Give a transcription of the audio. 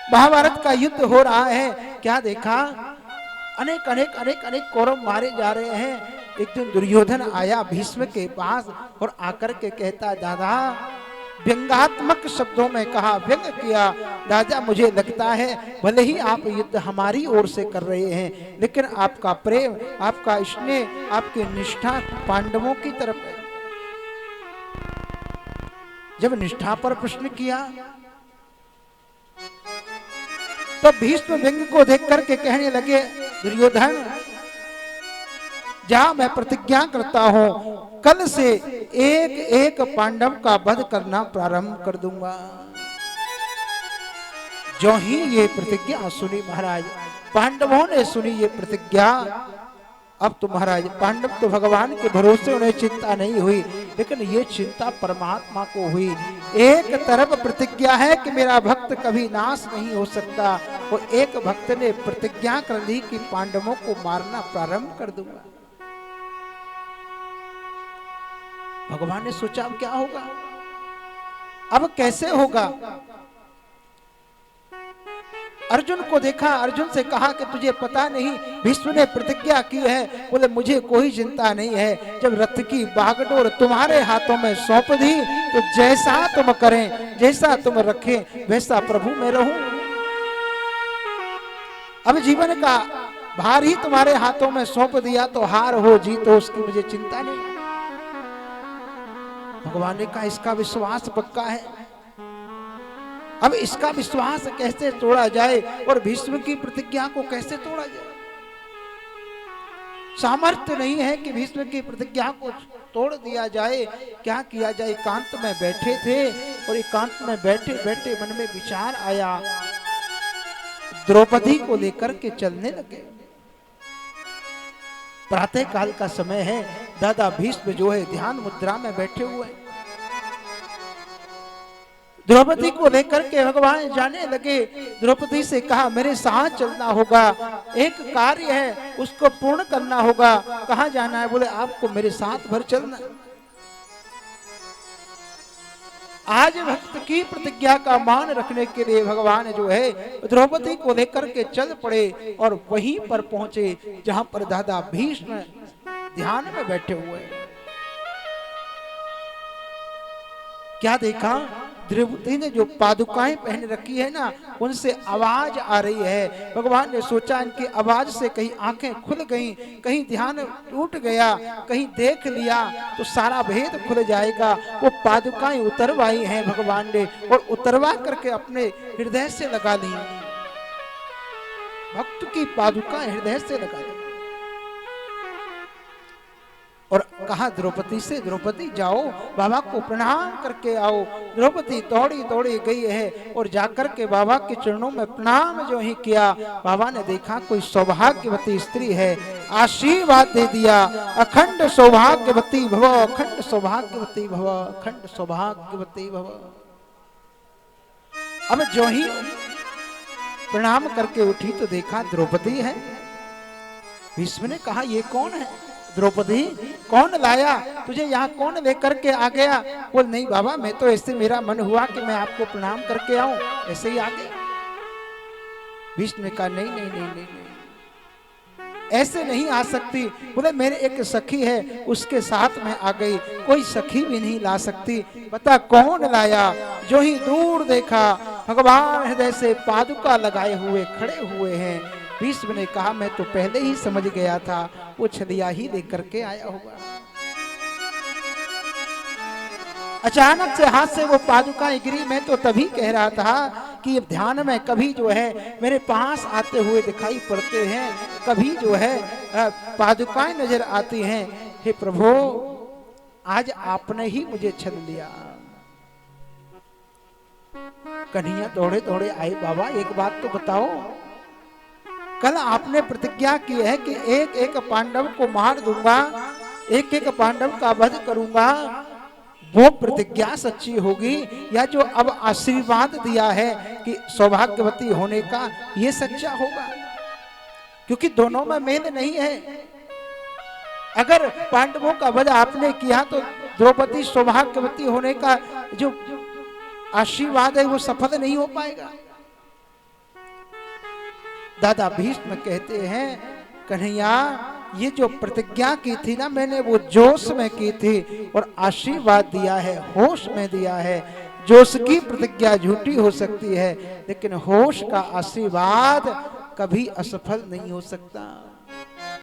महाभारत का युद्ध हो रहा है, क्या देखा, अनेक अनेक अनेक अनेक कौरव मारे जा रहे हैं। एक दिन दुर्योधन आया भीष्म के पास और आकर के कहता, दादा, व्यंगात्मक शब्दों में कहा, व्यंग किया, राजा मुझे लगता है भले ही आप युद्ध हमारी ओर से कर रहे हैं, लेकिन आपका प्रेम, आपका स्नेह, आपकी निष्ठा पांडवों की तरफ है। जब निष्ठा पर प्रश्न किया तो भीष्म व्यंग को देख करके कहने लगे, दुर्योधन, जहां मैं प्रतिज्ञा करता हूं, कल से एक एक पांडव का वध करना प्रारंभ कर दूंगा। जो ही ये प्रतिज्ञा सुनी महाराज, पांडवों ने सुनी ये प्रतिज्ञा, अब तो महाराज पांडव तो भगवान के भरोसे उन्हें चिंता नहीं हुई, लेकिन ये चिंता परमात्मा को हुई। एक तरफ प्रतिज्ञा है कि मेरा भक्त कभी नाश नहीं हो सकता, और एक भक्त ने प्रतिज्ञा कर ली कि पांडवों को मारना प्रारंभ कर दूंगा। भगवान ने सोचा अब क्या होगा, अब कैसे होगा। अर्जुन को देखा, अर्जुन से कहा कि तुझे पता नहीं भीष्म ने प्रतिज्ञा की है। बोले मुझे कोई चिंता नहीं है, जब रथ की बागडोर तुम्हारे हाथों में सौंप दी तो जैसा तुम करें, जैसा तुम रखें, वैसा प्रभु मैं रहूं। अब जीवन का भार ही तुम्हारे हाथों में सौंप दिया, तो हार हो जीत हो उसकी मुझे चिंता नहीं। भगवान ने कहा इसका विश्वास पक्का है, अब इसका विश्वास कैसे तोड़ा जाए और भीष्म की प्रतिज्ञा को कैसे तोड़ा जाए। सामर्थ्य नहीं है कि भीष्म की प्रतिज्ञा को तोड़ दिया जाए। क्या किया जाए, एकांत में बैठे थे और एकांत में बैठे बैठे मन में विचार आया, द्रौपदी को लेकर के चलने लगे। प्रातः काल का समय है, दादा भीष्म जो है ध्यान मुद्रा में बैठे हुए, द्रौपदी को लेकर के भगवान जाने लगे। द्रौपदी से कहा मेरे साथ चलना होगा, एक कार्य है उसको पूर्ण करना होगा। कहाँ जाना है, बोले आपको मेरे साथ भर चलना। आज भक्त की प्रतिज्ञा का मान रखने के लिए भगवान जो है द्रौपदी को लेकर के चल पड़े और वहीं पर पहुंचे जहां पर दादा भीष्म ध्यान में बैठे हुए। क्या देखा, द्रौपदी ने जो पादुकाएं पहन रखी है ना, उनसे आवाज आ रही है। भगवान ने सोचा इनकी आवाज से कहीं आंखें खुल गई, कहीं ध्यान टूट गया, कहीं देख लिया तो सारा भेद खुल जाएगा। वो पादुकाएं उतरवाई हैं भगवान ने, और उतरवा करके अपने हृदय से लगा ली। भक्त की पादुकाएं हृदय से लगा ली और कहा द्रौपदी से, द्रौपदी जाओ बाबा को प्रणाम करके आओ। द्रौपदी दौड़ी दौड़ी गई है और जाकर के बाबा के चरणों में प्रणाम जो ही किया, बाबा ने देखा कोई सौभाग्यवती स्त्री है, आशीर्वाद दे दिया, अखंड सौभाग्यवती भव, अखंड सौभाग्यवती भव, अखंड सौभाग्यवती भव। अब जो ही प्रणाम करके उठी तो देखा द्रौपदी है। भीष्म ने कहा ये कौन है, द्रौपदी कौन लाया तुझे यहाँ, कौन लेकर के आ गया। बोल नहीं बाबा, मैं तो ऐसे मेरा मन हुआ कि मैं आपको प्रणाम करके आऊं, ऐसे ही आ गया। भीष्म ने कहा नहीं नहीं नहीं नहीं नहीं, ऐसे नहीं आ सकती। बोले मेरे एक सखी है उसके साथ में आ गई, कोई सखी भी नहीं ला सकती, बता कौन लाया। जो ही दूर देखा भगवान हृदय से पादुका लगाए हुए खड़े हुए हैं। भीष्म ने कहा मैं तो पहले ही समझ गया था वो छलिया ही लेकर के आया होगा। अचानक से हाथ से वो पादुकाएं गिरी। मैं तो तभी कह रहा था कि ध्यान में कभी जो है मेरे पास आते हुए दिखाई पड़ते हैं, कभी जो है पादुकाएं नजर आती हैं। हे प्रभु, आज आपने ही मुझे छल लिया। कन्हैया दौड़े दौड़े आए, बाबा एक बात तो बताओ, कल आपने प्रतिज्ञा की है कि एक एक पांडव को मार दूंगा, एक एक पांडव का वध करूंगा, वो प्रतिज्ञा सच्ची होगी या जो अब आशीर्वाद दिया है कि सौभाग्यवती होने का, ये सच्चा होगा? क्योंकि दोनों में मेल नहीं है। अगर पांडवों का वध आपने किया तो द्रौपदी सौभाग्यवती होने का जो आशीर्वाद है वो सफल नहीं हो पाएगा। दादा भीष्म कहते हैं कन्हैया ये जो प्रतिज्ञा की थी ना मैंने वो जोश में की थी और आशीर्वाद दिया है, होश में दिया है। जोश की प्रतिज्ञा झूठी हो सकती है लेकिन होश का आशीर्वाद कभी असफल नहीं हो सकता।